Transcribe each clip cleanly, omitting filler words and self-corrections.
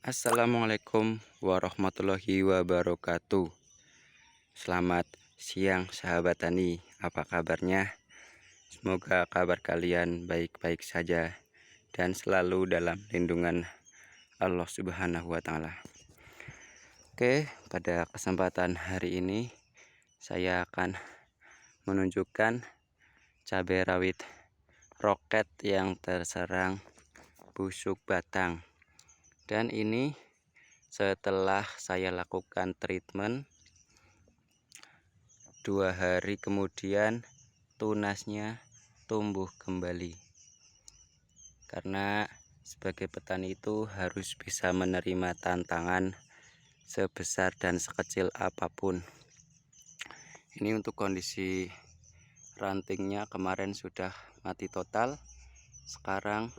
Assalamualaikum warahmatullahi wabarakatuh. Selamat siang sahabat tani, apa kabarnya? Semoga kabar kalian baik-baik saja dan selalu dalam lindungan Allah Subhanahu wa Ta'ala. Oke, pada kesempatan hari ini saya akan menunjukkan cabai rawit roket yang terserang busuk batang. Dan ini setelah saya lakukan treatment 2 hari kemudian tunasnya tumbuh kembali. Karena sebagai petani itu harus bisa menerima tantangan sebesar dan sekecil apapun. Ini untuk kondisi rantingnya kemarin sudah mati total, sekarang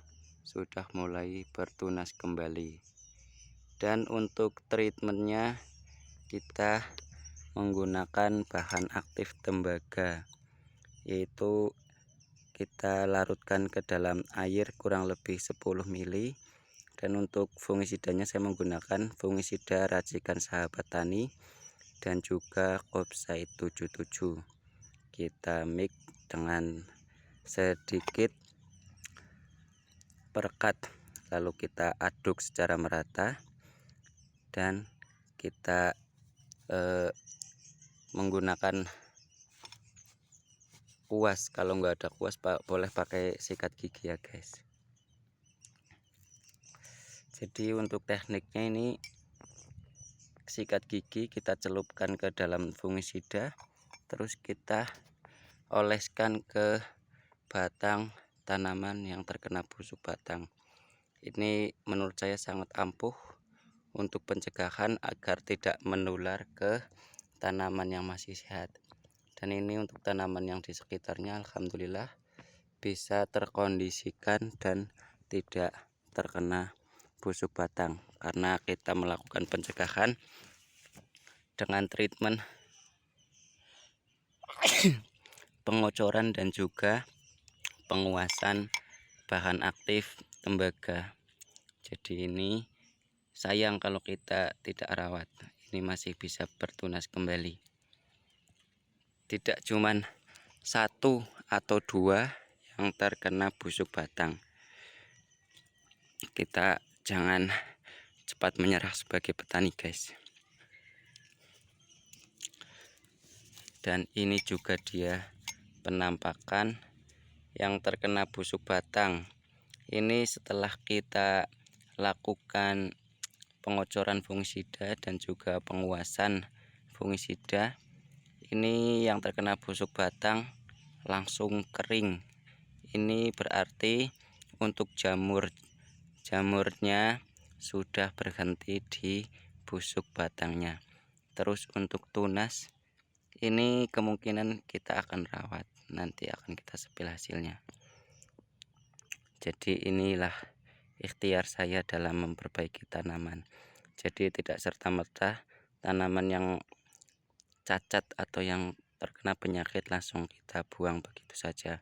sudah mulai bertunas kembali. Dan untuk treatmentnya kita menggunakan bahan aktif tembaga, yaitu kita larutkan ke dalam air kurang lebih 10 ml. Dan untuk fungisidanya saya menggunakan fungisida racikan sahabat tani dan juga Kopside 77. Kita mix dengan sedikit perekat, lalu kita aduk secara merata dan kita menggunakan kuas. Kalau nggak ada kuas boleh pakai sikat gigi ya guys. Jadi untuk tekniknya ini sikat gigi kita celupkan ke dalam fungisida, terus kita oleskan ke batang tanaman yang terkena busuk batang. Ini menurut saya sangat ampuh untuk pencegahan agar tidak menular ke tanaman yang masih sehat. Dan ini untuk tanaman yang di sekitarnya alhamdulillah bisa terkondisikan dan tidak terkena busuk batang karena kita melakukan pencegahan dengan treatment pengocoran dan juga penguasan bahan aktif tembaga. Jadi ini sayang kalau kita tidak rawat, ini masih bisa bertunas kembali. Tidak cuman 1 atau 2 yang terkena busuk batang. Kita jangan cepat menyerah sebagai petani guys. Dan ini juga dia penampakan yang terkena busuk batang. Ini setelah kita lakukan pengocoran fungisida dan juga penguasan fungisida, ini yang terkena busuk batang langsung kering. Ini berarti untuk jamurnya sudah berhenti di busuk batangnya. Terus untuk tunas ini kemungkinan kita akan rawat, nanti akan kita sepil hasilnya. Jadi inilah ikhtiar saya dalam memperbaiki tanaman. Jadi tidak serta-merta tanaman yang cacat atau yang terkena penyakit langsung kita buang begitu saja.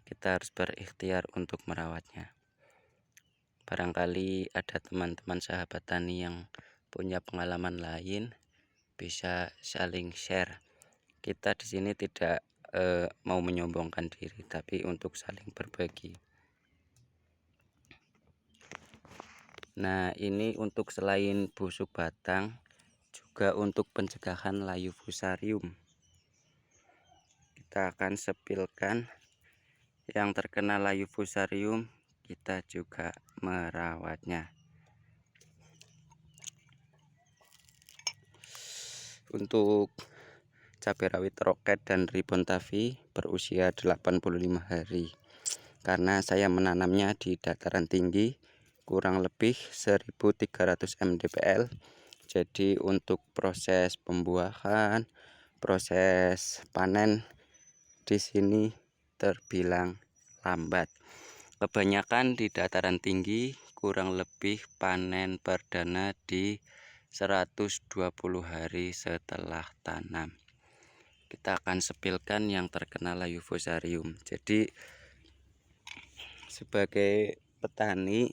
Kita harus berikhtiar untuk merawatnya. Barangkali ada teman-teman sahabat tani yang punya pengalaman lain, bisa saling share. Kita di sini tidak mau menyombongkan diri, tapi untuk saling berbagi. Nah, ini untuk selain busuk batang, juga untuk pencegahan layu fusarium. Kita akan sepilkan yang terkena layu fusarium, kita juga merawatnya. Untuk cabai rawit roket dan Ribbon Taffy berusia 85 hari. Karena saya menanamnya di dataran tinggi kurang lebih 1300 mdpl. Jadi untuk proses pembuahan, proses panen di sini terbilang lambat. Kebanyakan di dataran tinggi kurang lebih panen perdana di 120 hari setelah tanam. Kita akan sepilkan yang terkena layu fusarium. Jadi sebagai petani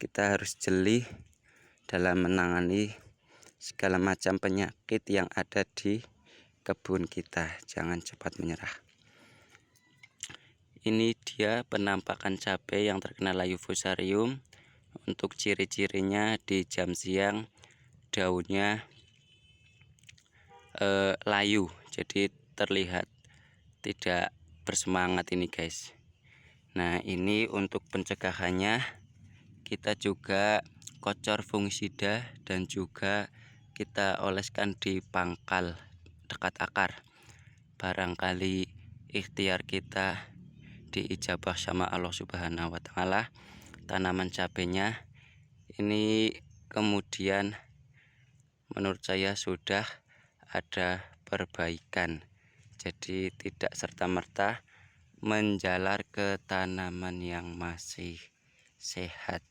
kita harus jeli dalam menangani segala macam penyakit yang ada di kebun kita. Jangan cepat menyerah. Ini dia penampakan cabai yang terkena layu fusarium. Untuk ciri-cirinya di jam siang daunnya layu, jadi terlihat tidak bersemangat ini guys. Nah, ini untuk pencegahannya kita juga kocor fungisida dan juga kita oleskan di pangkal dekat akar. Barangkali ikhtiar kita diijabah sama Allah Subhanahu wa Ta'ala, tanaman cabenya ini kemudian menurut saya sudah ada perbaikan. Jadi tidak serta-merta menjalar ke tanaman yang masih sehat.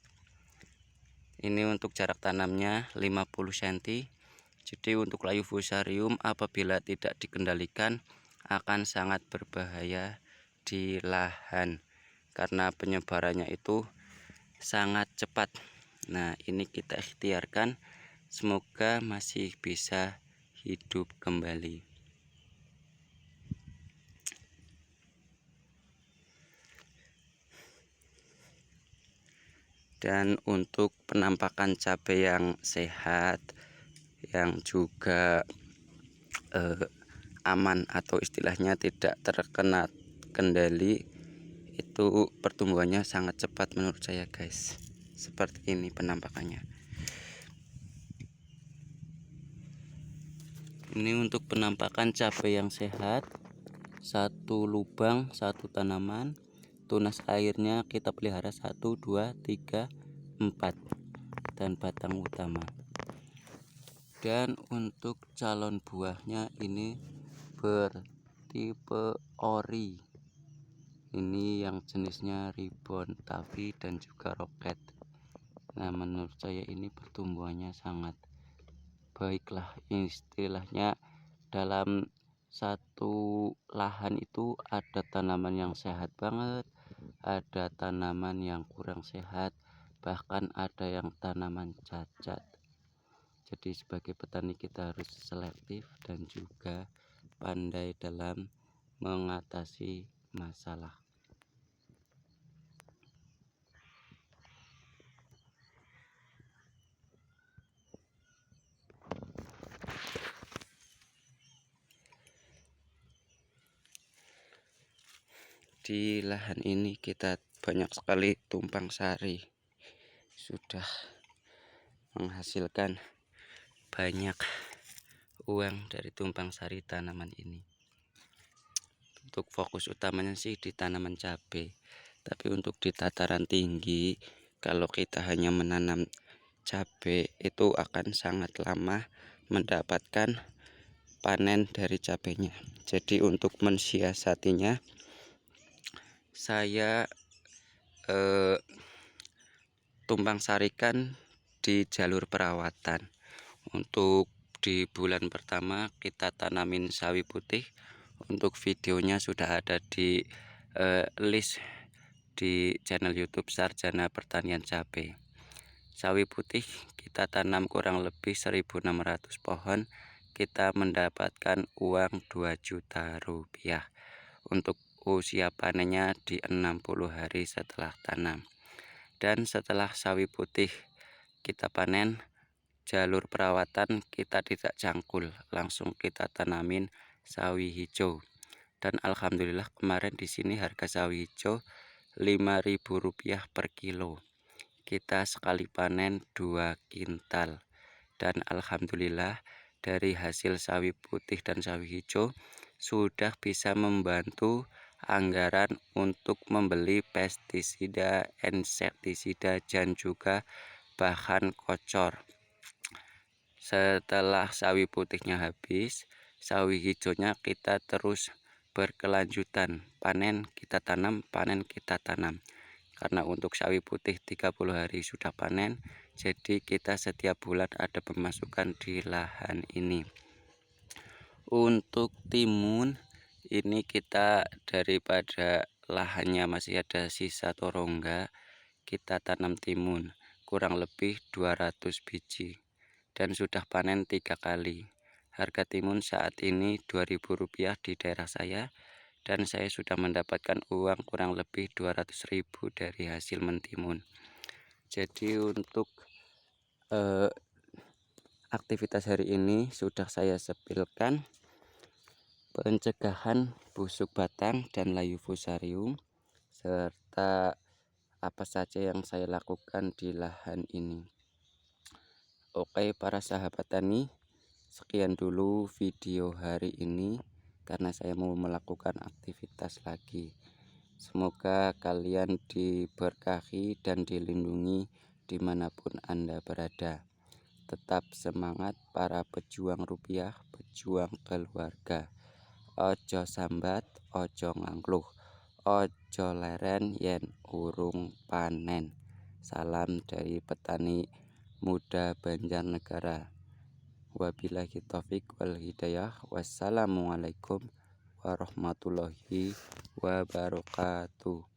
Ini untuk jarak tanamnya 50 cm. Jadi untuk layu fusarium apabila tidak dikendalikan akan sangat berbahaya di lahan karena penyebarannya itu sangat cepat. Nah, ini kita ikhtiarkan, semoga masih bisa hidup kembali. Dan untuk penampakan cabai yang sehat, yang juga aman atau istilahnya tidak terkena kendali, itu pertumbuhannya sangat cepat menurut saya guys. Seperti ini penampakannya. Ini untuk penampakan cabai yang sehat. Satu lubang, satu tanaman. Tunas airnya kita pelihara 1, 2, 3, 4 dan batang utama. Dan untuk calon buahnya ini bertipe ori. Ini yang jenisnya ribbon tapi dan juga roket. Nah, menurut saya ini pertumbuhannya sangat baiklah, istilahnya dalam satu lahan itu ada tanaman yang sehat banget, ada tanaman yang kurang sehat, bahkan ada yang tanaman cacat. Jadi sebagai petani kita harus selektif dan juga pandai dalam mengatasi masalah. Di lahan ini kita banyak sekali tumpang sari, sudah menghasilkan banyak uang dari tumpang sari tanaman ini. Untuk fokus utamanya sih di tanaman cabai, tapi untuk di dataran tinggi kalau kita hanya menanam cabai itu akan sangat lama mendapatkan panen dari cabainya. Jadi untuk mensiasatinya saya tumpang sarikan di jalur perawatan. Untuk di bulan pertama kita tanamin sawi putih. Untuk videonya sudah ada di list di channel YouTube Sarjana Pertanian Cabai. Sawi putih kita tanam kurang lebih 1.600 pohon, kita mendapatkan uang 2 juta rupiah. Untuk usia panennya di 60 hari setelah tanam. Dan setelah sawi putih kita panen, jalur perawatan kita tidak cangkul, langsung kita tanamin sawi hijau. Dan alhamdulillah kemarin di sini harga sawi hijau Rp5.000 per kilo. Kita sekali panen 2 kintal. Dan alhamdulillah dari hasil sawi putih dan sawi hijau sudah bisa membantu anggaran untuk membeli pestisida, insektisida dan juga bahan kocor. Setelah sawi putihnya habis, sawi hijaunya kita terus berkelanjutan, panen kita tanam, panen kita tanam. Karena untuk sawi putih 30 hari sudah panen, jadi kita setiap bulan ada pemasukan di lahan ini. Untuk timun ini kita daripada lahannya masih ada sisa torongga, kita tanam timun. kurang lebih 200 biji dan sudah panen 3 kali. Harga timun saat ini Rp2.000 di daerah saya, dan saya sudah mendapatkan uang kurang lebih 200.000 dari hasil mentimun. Jadi untuk aktivitas hari ini sudah saya sepilkan pencegahan busuk batang dan layu fusarium, serta apa saja yang saya lakukan di lahan ini. Oke para sahabat tani, sekian dulu video hari ini karena saya mau melakukan aktivitas lagi. Semoga kalian diberkahi dan dilindungi dimanapun Anda berada. Tetap semangat para pejuang rupiah, pejuang keluarga. Ojo sambat, ojo ngangluh, ojo leren yen urung panen. Salam dari petani muda Banjarnegara. Wabillahi taufik wal hidayah. Wassalamualaikum warahmatullahi wabarakatuh.